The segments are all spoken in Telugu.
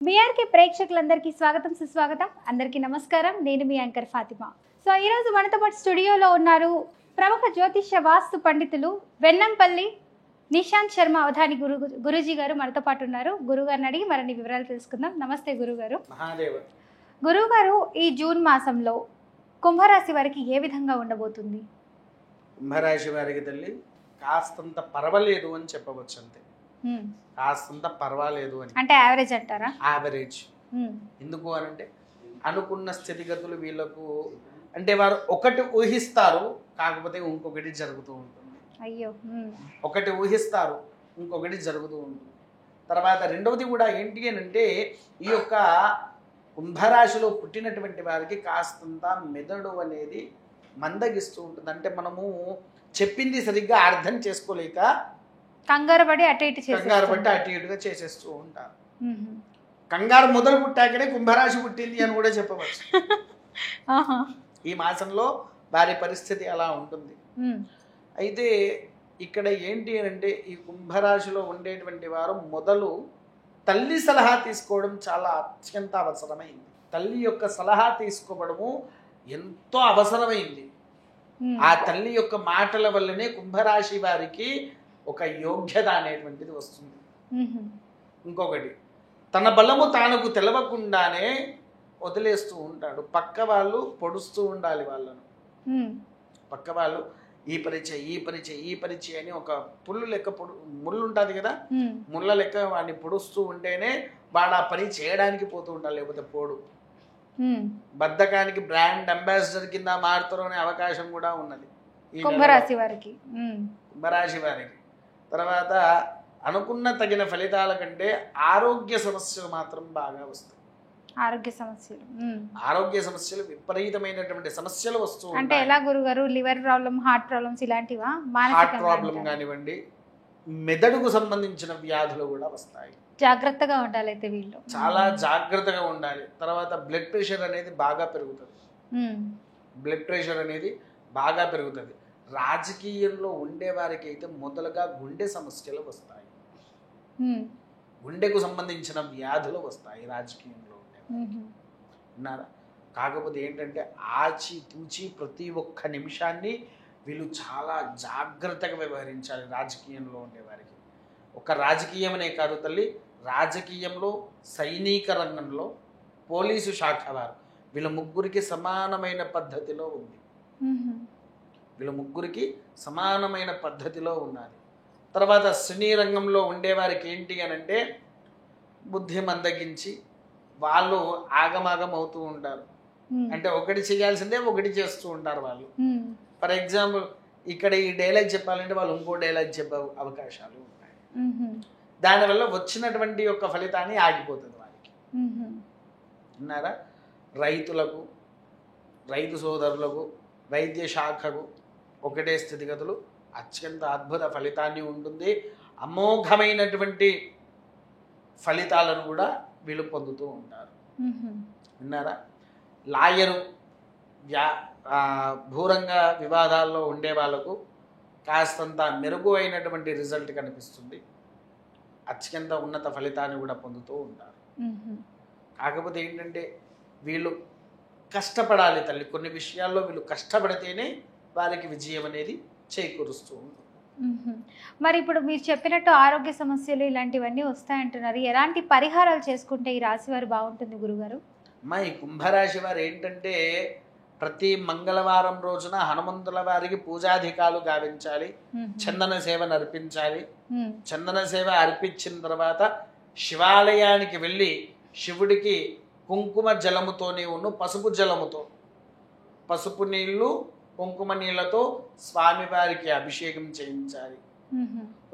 బీఆర్కే ప్రేక్షకులందరికీ స్వాగతం సుస్వాగతం. అందరికీ నమస్కారం. నేను మీ యాంకర్ ఫాతిమా. సో ఈరోజు మనతో పాటు స్టూడియోలో ఉన్నారు ప్రముఖ జ్యోతిష్య వాస్తు పండితులు వెన్నంపల్లి నిశాంత్ శర్మ అవధాని గురూజీ గారు మనతో పాటు ఉన్నారు. గురుగారిని అడిగి మరిన్ని వివరాలు తెలుసుకుందాం. నమస్తే గురుగారు. గురుగారు, ఈ జూన్ మాసంలో కుంభరాశి వారికి ఏ విధంగా ఉండబోతుంది? కుంభరాశి వారికి తల్లి కాస్తంత పర్వాలేదు అని చెప్పవచ్చు. అంతే, కాస్తంత పర్వాలేదు అని అంటే యావరేజ్ అంటారా? యావరేజ్. ఎందుకు అని అంటే అనుకున్న స్థితిగతులు వీళ్ళకు అంటే వారు ఒకటి ఊహిస్తారు, కాకపోతే ఇంకొకటి జరుగుతూ ఉంటుంది. అయ్యో, ఒకటి ఊహిస్తారు, ఇంకొకటి జరుగుతూ ఉంటుంది. తర్వాత రెండవది కూడా ఏంటి అని అంటే ఈ యొక్క కుంభరాశిలో పుట్టినటువంటి వారికి కాస్తంత మెదడు అనేది మందగిస్తూ ఉంటుంది. అంటే మనము చెప్పింది సరిగ్గా అర్థం చేసుకోలేక కంగారు పడి అటు ఇటుగా చేసేస్తూ ఉంటారు. కంగారు మొదలు పుట్టాకనే కుంభరాశి పుట్టింది అని కూడా చెప్పవచ్చు. ఈ మాసంలో వారి పరిస్థితి అలా ఉంటుంది. అయితే ఇక్కడ ఏంటి అని అంటే ఈ కుంభరాశిలో ఉండేటువంటి వారు మొదలు తల్లి సలహా తీసుకోవడం చాలా అత్యంత అవసరమైంది. తల్లి యొక్క సలహా తీసుకోవడము ఎంతో అవసరమైంది. ఆ తల్లి యొక్క మాటల వల్లనే కుంభరాశి వారికి ఒక యోగ్యత అనేటువంటిది వస్తుంది. ఇంకొకటి, తన బలము తానుకు తెలవకుండానే వదిలేస్తూ ఉంటాడు. పక్క వాళ్ళు పొడుస్తూ ఉండాలి వాళ్ళను. పక్క వాళ్ళు ఈ పరిచయ అని ఒక పుల్లు లెక్క ముళ్ళు ఉంటుంది కదా, ముళ్ళ లెక్క వాడిని పొడుస్తూ ఉంటేనే వాడు ఆ పని చేయడానికి పోతూ ఉండాలి, లేకపోతే పోడు. బద్ధకానికి బ్రాండ్ అంబాసిడర్ కింద మారుతారు అనే అవకాశం కూడా ఉన్నది ఈ కుంభరాశి వారికి. తర్వాత అనుకున్న తగిన ఫలితాల కంటే ఆరోగ్య సమస్యలు మాత్రం బాగా వస్తాయి. ఆరోగ్య సమస్యలు విపరీతమైనటువంటి సమస్యలు వస్తూ ఉంటాయి. అంటే ఎలా గురుగారు? లివర్ ప్రాబ్లం, హార్ట్ ప్రాబ్లమ్స్ ఇలాంటివా? హార్ట్ ప్రాబ్లం కానివ్వండి, మెదడుకు సంబంధించిన వ్యాధులు కూడా వస్తాయి. జాగ్రత్తగా ఉండాలి అయితే వీళ్ళు, చాలా జాగ్రత్తగా ఉండాలి. తర్వాత బ్లడ్ ప్రెషర్ అనేది బాగా పెరుగుతుంది. రాజకీయంలో ఉండే వారికి అయితే మొదలుగా గుండె సమస్యలు వస్తాయి. గుండెకు సంబంధించిన వ్యాధులు వస్తాయి రాజకీయంలో ఉండే. కాకపోతే ఏంటంటే ఆచి తూచి ప్రతి ఒక్క నిమిషాన్ని వీళ్ళు చాలా జాగ్రత్తగా వ్యవహరించాలి రాజకీయంలో ఉండేవారికి. ఒక రాజకీయమనే కాదు తల్లి, రాజకీయంలో, సైనిక రంగంలో, పోలీసు శాఖ వారు, వీళ్ళ ముగ్గురికి సమానమైన పద్ధతిలో ఉంది. ఉన్నది. తర్వాత సినీ రంగంలో ఉండేవారికి ఏంటి అని అంటే బుద్ధి మందగించి వాళ్ళు ఆగమాగం అవుతూ ఉంటారు. అంటే ఒకటి చేయాల్సిందే ఒకటి చేస్తూ ఉంటారు వాళ్ళు. ఫర్ ఎగ్జాంపుల్ ఇక్కడ ఈ డైలాగ్ చెప్పాలంటే వాళ్ళు ఇంకో డైలాగ్ చెప్పే అవకాశాలు ఉన్నాయి. దానివల్ల వచ్చినటువంటి యొక్క ఫలితాన్ని ఆగిపోతుంది వారికి. విన్నారా? రైతులకు, రైతు సోదరులకు, వైద్య శాఖకు ఒకటే స్థితిగతులు, అత్యంత అద్భుత ఫలితాన్ని ఉంటుంది. అమోఘమైనటువంటి ఫలితాలను కూడా వీళ్ళు పొందుతూ ఉంటారు. విన్నారా? లాయరు, భూరంగ వివాదాల్లో ఉండే వాళ్ళకు కాస్తంత మెరుగు అయినటువంటి రిజల్ట్ కనిపిస్తుంది. అత్యంత ఉన్నత ఫలితాన్ని కూడా పొందుతూ ఉంటారు. కాకపోతే ఏంటంటే వీళ్ళు కష్టపడాలి తల్లి. కొన్ని విషయాల్లో వీళ్ళు కష్టపడితేనే వారికి విజయం అనేది చేకూరుస్తూ ఉంటుంది. మరి ఇప్పుడు మీరు చెప్పినట్టు ఆరోగ్య సమస్యలు ఇలాంటివన్నీ వస్తాయంటున్నారు. ఎలాంటి పరిహారాలు చేసుకుంటే ఈ రాశి వారు బాగుంటుంది గురుగారు? ఈ కుంభరాశి వారు ఏంటంటే ప్రతి మంగళవారం రోజున హనుమంతుల వారికి పూజాధికాలు గావించాలి, చందన సేవ నర్పించాలి. చందన సేవ అర్పించిన తర్వాత శివాలయానికి వెళ్ళి శివుడికి కుంకుమ జలముతోనే పసుపు జలముతో, పసుపు నీళ్లు కుంకుమ నీళ్లతో స్వామివారికి అభిషేకం చేయించాలి.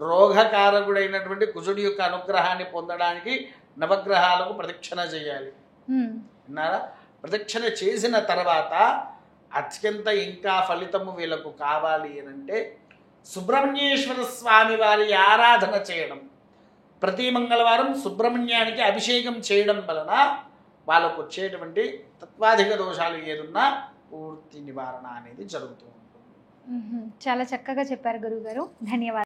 రోగకారకుడైనటువంటి కుజుడి యొక్క అనుగ్రహాన్ని పొందడానికి నవగ్రహాలకు ప్రదక్షిణ చేయాలి. విన్నారా? ప్రదక్షిణ చేసిన తర్వాత అత్యంత ఇంకా ఫలితము వీళ్ళకు కావాలి అని అంటే సుబ్రహ్మణ్యేశ్వర స్వామి వారి ఆరాధన చేయడం, ప్రతి మంగళవారం సుబ్రహ్మణ్యానికి అభిషేకం చేయడం వలన వాళ్ళకు వచ్చేటువంటి తత్వాధిక దోషాలు ఏదున్నా పూర్తి నివారణ అనేది జరుగుతూ ఉంటుంది. చాలా చక్కగా చెప్పారు గురుగారు. ధన్యవాదాలు.